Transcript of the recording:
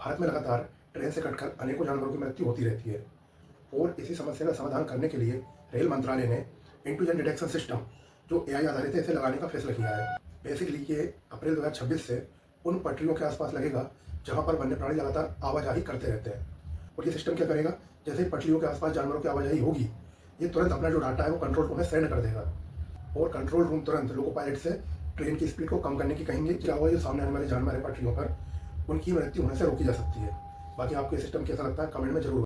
भारत में लगातार ट्रेन से कटकर अनेकों जानवरों की मृत्यु होती रहती है और इसी समस्या का समाधान करने के लिए रेल मंत्रालय ने इंटूजन डिटेक्शन सिस्टम जो एआई आधारित है इसे लगाने का फैसला किया है। बेसिकली ये अप्रैल 2026 से उन पटरियों के आसपास लगेगा जहां पर वन्य प्राणी लगातार आवाजाही करते रहते हैं। और ये सिस्टम क्या करेगा, जैसे ही पटरियों के आसपास जानवरों की आवाजाही होगी ये तुरंत अपना जो डाटा है वो कंट्रोल रूम में सेंड कर देगा और कंट्रोल रूम तुरंत लोको पायलट से ट्रेन की स्पीड को कम करने की कहेंगे। क्या हुआ, जो सामने आने वाले जानवर है पटरियों पर उनकी मृत्यु होने से रोकी जा सकती है। बाकी आपको ये सिस्टम कैसा लगता है कमेंट में जरूर